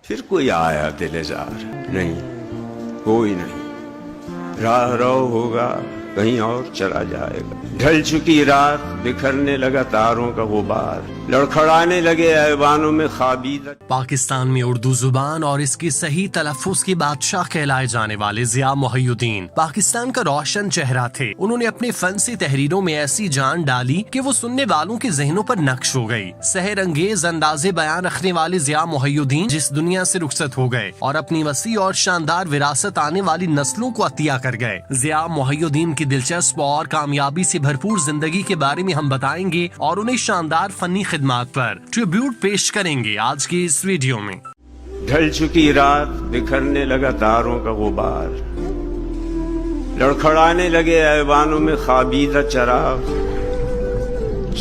फिर कोई आया दिलेजार, नहीं कोई नहीं, राह रो होगा कहीं और चला जाएगा। ढल चुकी रात, बिखरने लगा तारों का गुबार, लड़खड़ाने लगे ऐवानों में ख्वाबीदा। पाकिस्तान में उर्दू जुबान और इसकी सही तलफ्फुज के बादशाह कहलाए जाने वाले ज़िया मोहिउद्दीन पाकिस्तान का रोशन चेहरा थे। उन्होंने अपने फन से तहरीरों में ऐसी जान डाली कि वो सुनने वालों के जहनों पर नक्श हो गई। सहर अंगेज अंदाजे बयान रखने वाले ज़िया मोहिउद्दीन जिस दुनिया से रुखसत हो गए और अपनी वसी और शानदार विरासत आने वाली नस्लों को अतिया कर गए। ज़िया मोहिउद्दीन की दिलचस्प और कामयाबी से भरपूर जिंदगी के बारे में हम बताएंगे और उन्हें शानदार फनी खिदमात पर ट्रिब्यूट पेश करेंगे आज की इस वीडियो में। ढल चुकी रात, बिखरने लगा तारों का गुबार, लड़खड़ाने लगे ऐवानों में ख्वाबीदा चराग,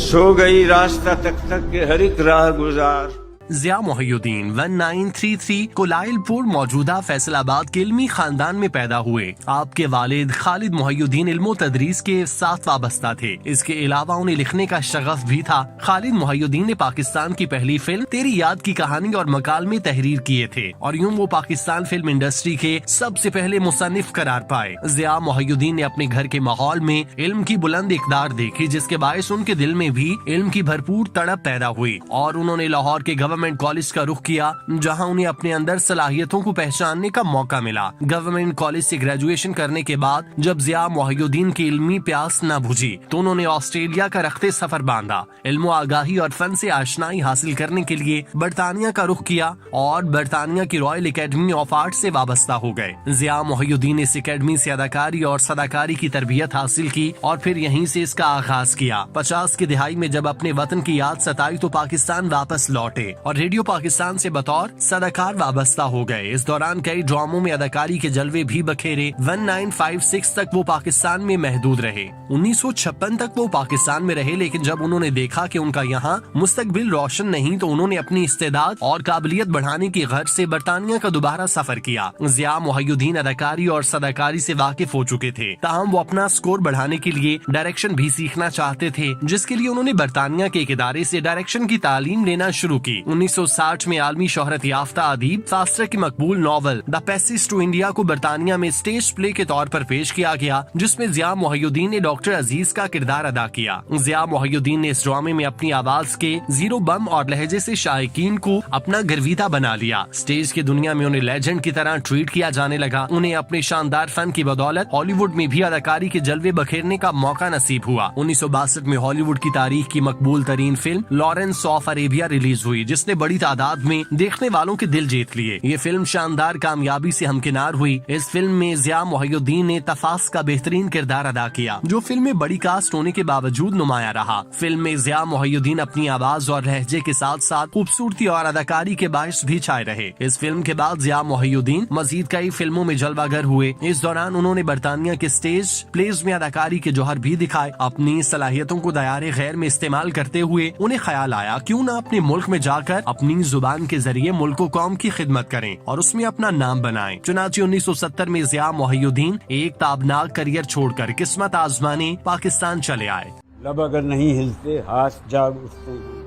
सो गई रास्ता तक तक के हर एक राह गुजार। ज़िया मोहिउद्दीन 1933 कोलाइलपुर मौजूदा फैसलाबाद के इल्मी खानदान में पैदा हुए। आपके वालिद खालिद मोहिउद्दीन इल्मो तदरीस के साथ वाबस्ता थे। इसके अलावा उन्हें लिखने का शगफ भी था। खालिद मोहिउद्दीन ने पाकिस्तान की पहली फिल्म तेरी याद की कहानी और मकाल में तहरीर किए थे और यूं वो पाकिस्तान फिल्म इंडस्ट्री के सबसे पहले मुसन्निफ करार पाए। ज़िया मोहिउद्दीन ने अपने घर के माहौल में इल्म की बुलंद इक़दार देखी, जिसके बायस उनके दिल में भी इल्म की भरपूर तड़प पैदा हुई और उन्होंने लाहौर के गवर्नमेंट कॉलेज का रुख किया, जहां उन्हें अपने अंदर सलाहियतों को पहचानने का मौका मिला। गवर्नमेंट कॉलेज से ग्रेजुएशन करने के बाद जब ज़िया मोहिउद्दीन की इल्मी प्यास न बुझी तो उन्होंने ऑस्ट्रेलिया का रखते सफर बांधा। इल्मो आगाही और फन से आशनाई हासिल करने के लिए बरतानिया का रुख किया और बरतानिया की रॉयल एकेडमी ऑफ आर्ट से वाबस्ता हो गए। ज़िया मोहिउद्दीन ने इस एकेडमी से अदाकारी और सदाकारी की तरबियत हासिल की और फिर यहीं से इसका आगाज किया। 50 की दिहाई में जब अपने वतन की याद सताई तो पाकिस्तान वापस लौटे और रेडियो पाकिस्तान से बतौर सदाकार वाबस्ता हो गए। इस दौरान कई ड्रामों में अदाकारी के जलवे भी बखेरे। 1956 तक वो पाकिस्तान में महदूद रहे। 1956 तक वो पाकिस्तान में रहे, लेकिन जब उन्होंने देखा कि उनका यहाँ मुस्तकबिल रोशन नहीं तो उन्होंने अपनी इस्तेदाद और काबिलियत बढ़ाने की गर्ज से बरतानिया का दोबारा सफर किया। ज़िया मोहिउद्दीन अदाकारी और सदाकारी से वाकिफ हो चुके थे, ताहम वो अपना स्कोर बढ़ाने के लिए डायरेक्शन भी सीखना चाहते थे, जिसके लिए उन्होंने बरतानिया के एक इदारे से डायरेक्शन की तालीम लेना शुरू की। 1960 में आलमी शोहरत याफ्ता अदीब फास्टर की मकबूल novel the passage to India को बरतानिया में स्टेज प्ले के तौर पर पेश किया गया, जिसमें ज़िया मोहिउद्दीन ने डॉक्टर अजीज का किरदार अदा किया। ज़िया मोहिउद्दीन ने इस ड्रामे में अपनी आवाज के जीरो बम और लहजे से शायकीन को अपना गर्विता बना लिया। स्टेज की दुनिया में उन्हें लेजेंड की तरह ट्रीट किया जाने लगा। उन्हें अपने शानदार फन की बदौलत हॉलीवुड में भी अदाकारी के जलवे बखेरने का मौका नसीब हुआ। 1962 में हॉलीवुड की तारीख की मकबूल तरीन film Lawrence of Arabia release हुई, जिसने बड़ी तादाद में देखने वालों के दिल जीत लिए। ये फिल्म शानदार कामयाबी से हमकिनार हुई। इस फिल्म में ज़िया मोहिउद्दीन ने तफास का बेहतरीन किरदार अदा किया, जो फिल्म में बड़ी कास्ट होने के बावजूद नुमाया रहा। फिल्म में ज़िया मोहिउद्दीन अपनी आवाज और लहजे के साथ साथ खूबसूरती और अदाकारी के बायस भी छाए रहे। इस फिल्म के बाद ज़िया मोहिउद्दीन मजीद कई फिल्मों में जलवागर हुए। इस दौरान उन्होंने बरतानिया के स्टेज प्लेज में अदाकारी के जौहर भी दिखाए। अपनी सलाहियतों को दायरे गैर में इस्तेमाल करते हुए उन्हें ख्याल आया क्यों न अपने मुल्क में जाकर अपनी जुबान के जरिए मुल्क व कौम की खिदमत करें और उसमें अपना नाम बनाएं। चुनांचे 1970 में ज़िया मोहिउद्दीन एक ताबनाक करियर छोड़कर किस्मत आजमाने पाकिस्तान चले आए। लब अगर नहीं हिलते हाथ जाग उठते हैं,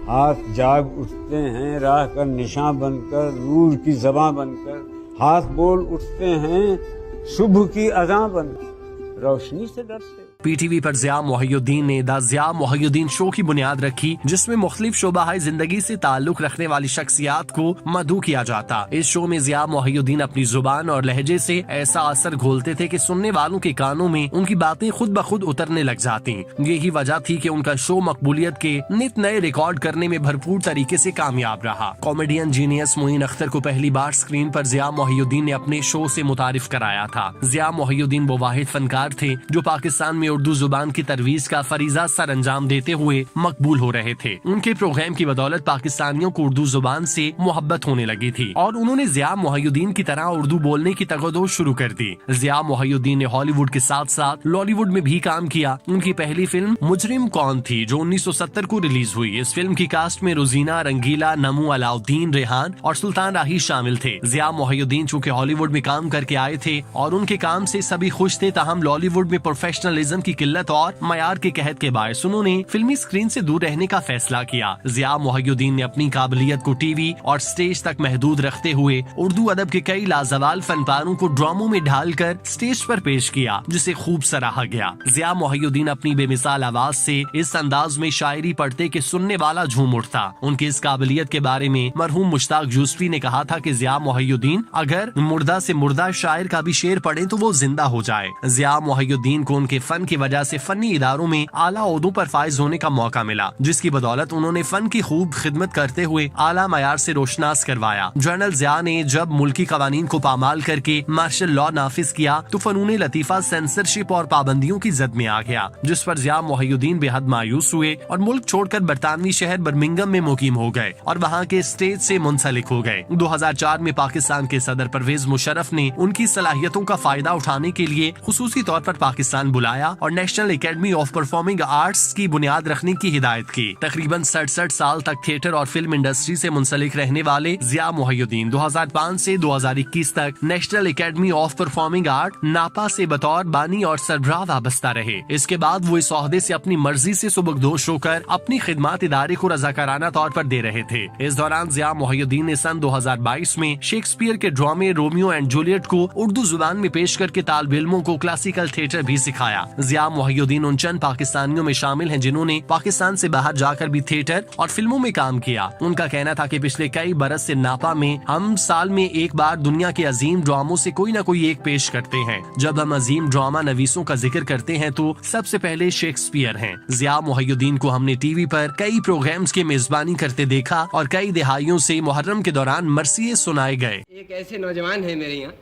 हाथ जाग उठते हैं राह का निशान बनकर, नूर की ज़बां बनकर, हाथ बोल उठते हैं सुबह की अज़ां बनकर, रोशनी से डरते। पीटीवी पर ज़िया मोहिउद्दीन ने द ज़िया मोहिउद्दीन शो की बुनियाद रखी, जिसमें मुख्तलिफ शोबाहाए जिंदगी से ताल्लुक रखने वाली शख्सियात को मदऊ किया जाता। इस शो में ज़िया मोहिउद्दीन अपनी जुबान और लहजे से ऐसा असर घोलते थे कि सुनने वालों के कानों में उनकी बातें खुद ब खुद उतरने लग जाती। यही वजह थी कि उनका शो मकबूलियत के नित नए रिकॉर्ड करने में भरपूर तरीके से कामयाब रहा। कॉमेडियन जीनियस मोइन अख्तर को पहली बार स्क्रीन पर ज़िया मोहिउद्दीन ने अपने शो से मुतारिफ कराया था। ज़िया मोहिउद्दीन वो वाहिद फनकार थे जो पाकिस्तान में उर्दू जुबान की तरवीज का फरीजा सर अंजाम देते हुए मकबूल हो रहे थे। उनके प्रोग्राम की बदौलत पाकिस्तानियों को उर्दू जुबान से मोहब्बत होने लगी थी और उन्होंने ज़िया मोहिउद्दीन की तरह उर्दू बोलने की तगदो शुरू कर दी। ज़िया मोहिउद्दीन ने हॉलीवुड के साथ साथ लॉलीवुड में भी काम किया। उनकी पहली फिल्म मुजरिम कौन थी, जो 1970 को रिलीज हुई। इस फिल्म की कास्ट में रोजीना, रंगीला, नमू, अलाउद्दीन, रेहान और सुल्तान राही शामिल थे। ज़िया मोहिउद्दीन चूँकि हॉलीवुड में काम करके आए थे और उनके काम से सभी खुश थे, ताहम लॉलीवुड में प्रोफेशनलिज्म की किल्लत और मयार के कहत के बायस उन्होंने फिल्मी स्क्रीन से दूर रहने का फैसला किया। ज़िया मोहिउद्दीन ने अपनी काबिलियत को टीवी और स्टेज तक महदूद रखते हुए उर्दू अदब के कई लाजवाल फनपारों को ड्रामों में ढालकर स्टेज पर पेश किया, जिसे खूब सराहा गया। ज़िया मोहिउद्दीन अपनी बेमिसाल आवाज से इस अंदाज में शायरी पढ़ते कि सुनने वाला झूम उठता। उनकी इस काबिलियत के बारे में मरहूम मुश्ताक यूसुफी ने कहा था कि ज़िया मोहिउद्दीन अगर मुर्दा से मुर्दा शायर का भी शेर पढ़े तो वो जिंदा हो जाए। ज़िया मोहिउद्दीन को उनके फन की वजह से फनी इदारों में आला ओहदों पर फाइज होने का मौका मिला, जिसकी बदौलत उन्होंने फन की खूब खिदमत करते हुए आला मयार से रोशनास करवाया। जनरल ज़िया ने जब मुल्की कवानीन को पामाल करके मार्शल लॉ नाफिज किया तो फनून लतीफा सेंसरशिप और पाबंदियों की जद में आ गया, जिस पर ज़िया मोहिउद्दीन बेहद मायूस हुए और मुल्क छोड़कर बरतानवी शहर बर्मिंघम में मुकीम हो गए और वहाँ के स्टेज से मुंसलिक हो गए। 2004 में पाकिस्तान के सदर परवेज मुशर्रफ ने उनकी सलाहियतों का फायदा उठाने के लिए खुसूसी तौर पर पाकिस्तान बुलाया और national academy of performing arts की बुनियाद रखने की हिदायत की। तकरीबन 67 साल तक थिएटर और फिल्म इंडस्ट्री से मुंसलिक रहने वाले ज़िया मोहिउद्दीन 2005 से 2021 तक national academy of performing art नापा से बतौर बानी और सरबराह वाबस्ता रहे। इसके बाद वो इस ओहदे से अपनी मर्जी से सुबकदोश होकर अपनी खिदमत इदारे को रजाकाराना तौर पर दे रहे थे। इस दौरान ज़िया मोहिउद्दीन ने सन 2022 में शेक्सपियर के ड्रामे रोमियो एंड जूलियट को उर्दू जुबान में पेश करके तालिब इल्मों को क्लासिकल थिएटर भी सिखाया। ज़िया मोहिउद्दीन उन चंद पाकिस्तानियों में शामिल हैं जिन्होंने पाकिस्तान से बाहर जाकर भी थिएटर और फिल्मों में काम किया। उनका कहना था कि पिछले कई बरस से नापा में हम साल में एक बार दुनिया के अजीम ड्रामों से कोई न कोई एक पेश करते हैं। जब हम अजीम ड्रामा नवीसों का जिक्र करते हैं तो सबसे पहले शेक्सपियर हैं। ज़िया मोहिउद्दीन को हमने टीवी पर कई प्रोग्राम्स की मेजबानी करते देखा और कई दिहाइयों से मुहर्रम के दौरान मरसिये सुनाए गए। एक ऐसे नौजवान है मेरे यहाँ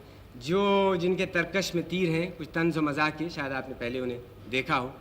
जो जिनके तरकश में तीर हैं, कुछ तंज मजाक के, शायद आपने पहले उन्हें देखा हो।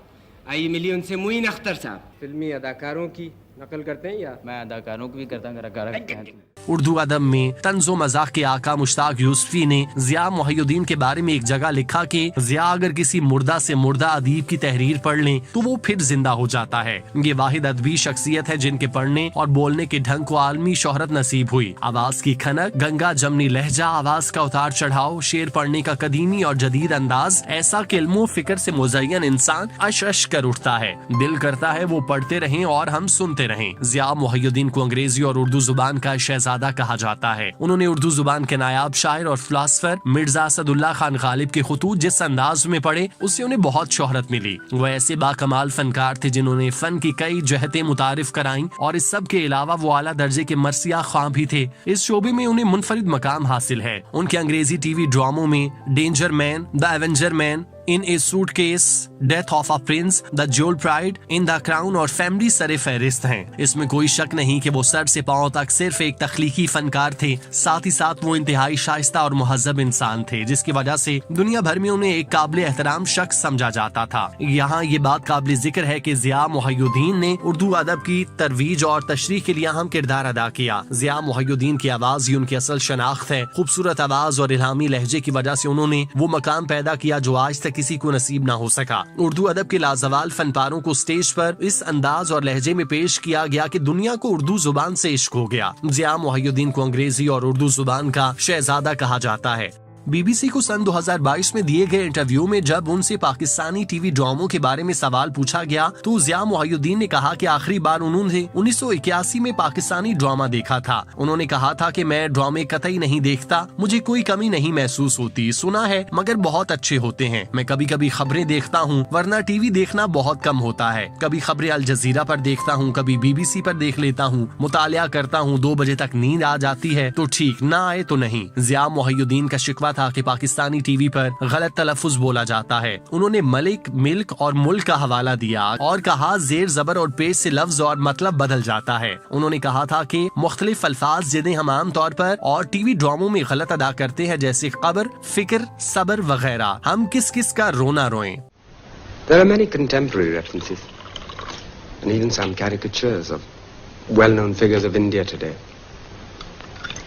आइए मिलिए उनसे। मुईन अख्तर साहब फिल्मी अदाकारों की नकल करते हैं या मैं अदाकारों की भी करता हूँ। उर्दू अदब में तंज़ो मज़ाक के आका मुश्ताक यूसुफी ने ज़िया मोहिउद्दीन के बारे में एक जगह लिखा कि ज़िया अगर किसी मुर्दा से मुर्दा अदीब की तहरीर पढ़ लें तो वो फिर जिंदा हो जाता है। ये वाहिद अदबी शख्सियत है जिनके पढ़ने और बोलने के ढंग को आलमी शोहरत नसीब हुई। आवाज की खनक, गंगा जमनी लहजा, आवाज का उतार चढ़ाव, शेर पढ़ने का कदीमी और जदीद अंदाज, ऐसा कि इल्मो फिक्र से मुज़य्यन इंसान अश अश कर उठता है। दिल करता है वो पढ़ते रहें और हम सुनते रहें। ज़िया मोहिउद्दीन को अंग्रेजी और उर्दू जुबान का शहजादा कहा जाता है। उन्होंने उर्दू जुबान के नायाब शायर और फिलासफर मिर्जा असदुल्ला खान गालिब के खुतूत जिस अंदाज में पढ़े उससे उन्हें बहुत शोहरत मिली। वह ऐसे बाकमाल फनकार थे जिन्होंने फन की कई जहतें मुतारिफ कराईं और इस सब के अलावा वो आला दर्जे के मरसिया ख्वां भी थे। इस शोबे में उन्हें मुनफरिद मकाम हासिल है। उनके अंग्रेजी टीवी ड्रामों में danger man, the Avenger man, in A suitcase, death of a prince, the jewel pride, in the crown और फैमिली सरे फहरिस्त हैं। इसमें कोई शक नहीं कि वो सर से पांव तक सिर्फ एक तख्लीकी फनकार थे, साथ ही साथ वो इंतहाई शाइस्ता और मुहज्जब इंसान थे, जिसकी वजह से दुनिया भर में उन्हें एक काबिल एहतराम शख्स समझा जाता था। यहाँ ये बात काबिल जिक्र है कि ज़िया मोहिउद्दीन ने उर्दू अदब की तरवीज और तशरीह के लिए अहम किरदार अदा किया। ज़िया मोहिउद्दीन की आवाज ही उनकी असल शनाख्त है। खूबसूरत आवाज और इल्हामी लहजे की वजह से उन्होंने वो मकाम पैदा किया जो आज तक किसी को नसीब ना हो सका। उर्दू अदब के लाजवाल फनपारों को स्टेज पर इस अंदाज और लहजे में पेश किया गया कि दुनिया को उर्दू जुबान से इश्क हो गया। ज़िया मोहिउद्दीन को अंग्रेजी और उर्दू जुबान का शहजादा कहा जाता है। बीबीसी को सन 2022 में दिए गए इंटरव्यू में जब उनसे पाकिस्तानी टीवी ड्रामों के बारे में सवाल पूछा गया तो ज़िया मोहिउद्दीन ने कहा कि आखिरी बार उन्होंने 1981 में पाकिस्तानी ड्रामा देखा था। उन्होंने कहा था कि मैं ड्रामे कतई नहीं देखता, मुझे कोई कमी नहीं महसूस होती, सुना है मगर बहुत अच्छे होते हैं। मैं कभी कभी खबरें देखता हूँ वरना टीवी देखना बहुत कम होता है। कभी खबरें अल जजीरा पर देखता हूँ, कभी बीबीसी पर देख लेता हूँ। मुतालिया करता हूँ, 2 बजे तक नींद आ जाती है तो ठीक, ना आए तो नहीं। ज़िया मोहिउद्दीन का शिकवा था कि पाकिस्तानी टीवी पर गलत तलफ्फुज बोला जाता है। उन्होंने मलिक, मिल्क और मुल्क का हवाला दिया और कहा जेर जबर और पेश से लफ्ज और मतलब बदल जाता है। उन्होंने कहा था कि मुख्तलिफ अल्फाज जिन्हें हम आम तौर पर और टीवी ड्रामों में गलत अदा करते हैं जैसे कब्र, फिक्र, सबर वगैरह, हम किस किस का रोना रोएं। There are many contemporary references and even some caricatures of well-known figures of India today.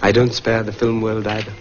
I don't spare the film world either.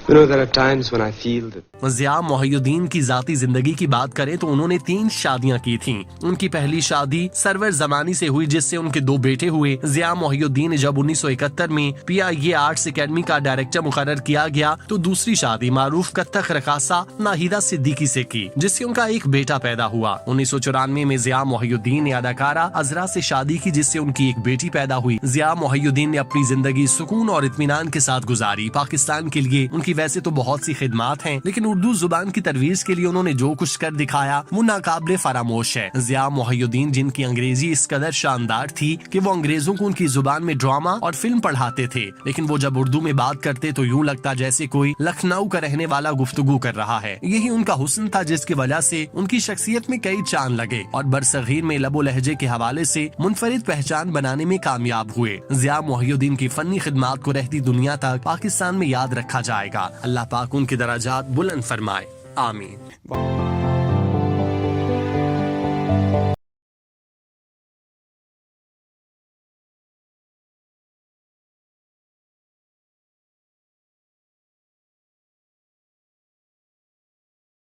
You know, there are times when I feel that Zia Mohiuddin की जाती जिंदगी की बात करें तो उन्होंने 3 शादियां की थीं। उनकी पहली शादी सरवर जमानी से हुई जिससे उनके 2 बेटे हुए। ज़िया मोहिउद्दीन ने जब 1971 में PIA आर्ट्स एकेडमी का डायरेक्टर मुकर्रर किया गया तो दूसरी शादी मारूफ कत्थक रकासा नाहिदा सिद्दीकी से की जिससे उनका एक बेटा पैदा हुआ। 1994 में ज़िया मोहिउद्दीन ने अदाकारा अजरा से शादी की जिससे उनकी एक बेटी पैदा हुई। ज़िया मोहिउद्दीन ने अपनी जिंदगी सुकून और इत्मीनान के साथ गुजारी। पाकिस्तान के लिए उनकी वैसे तो बहुत सी खिदमात हैं, लेकिन उर्दू जुबान की तरवीज के लिए उन्होंने जो कुछ कर दिखाया वो नाकाबिले फरामोश है। ज़िया मोहिउद्दीन जिनकी अंग्रेजी इस कदर शानदार थी कि वो अंग्रेजों को उनकी जुबान में ड्रामा और फिल्म पढ़ाते थे, लेकिन वो जब उर्दू में बात करते तो यूं लगता जैसे कोई लखनऊ का रहने वाला गुफ्तगू कर रहा है। यही उनका हुस्न था जिसकी वजह से उनकी शख्सियत में कई चांद लगे और बरसगीर में लबो लहजे के हवाले से मुनफरिद पहचान बनाने में कामयाब हुए। ज़िया मोहिउद्दीन की फनी खिदमात को रहती दुनिया तक पाकिस्तान में याद रखा जाएगा। अल्लाह पाक उनके दराजात बुलंद फरमाए, आमीन।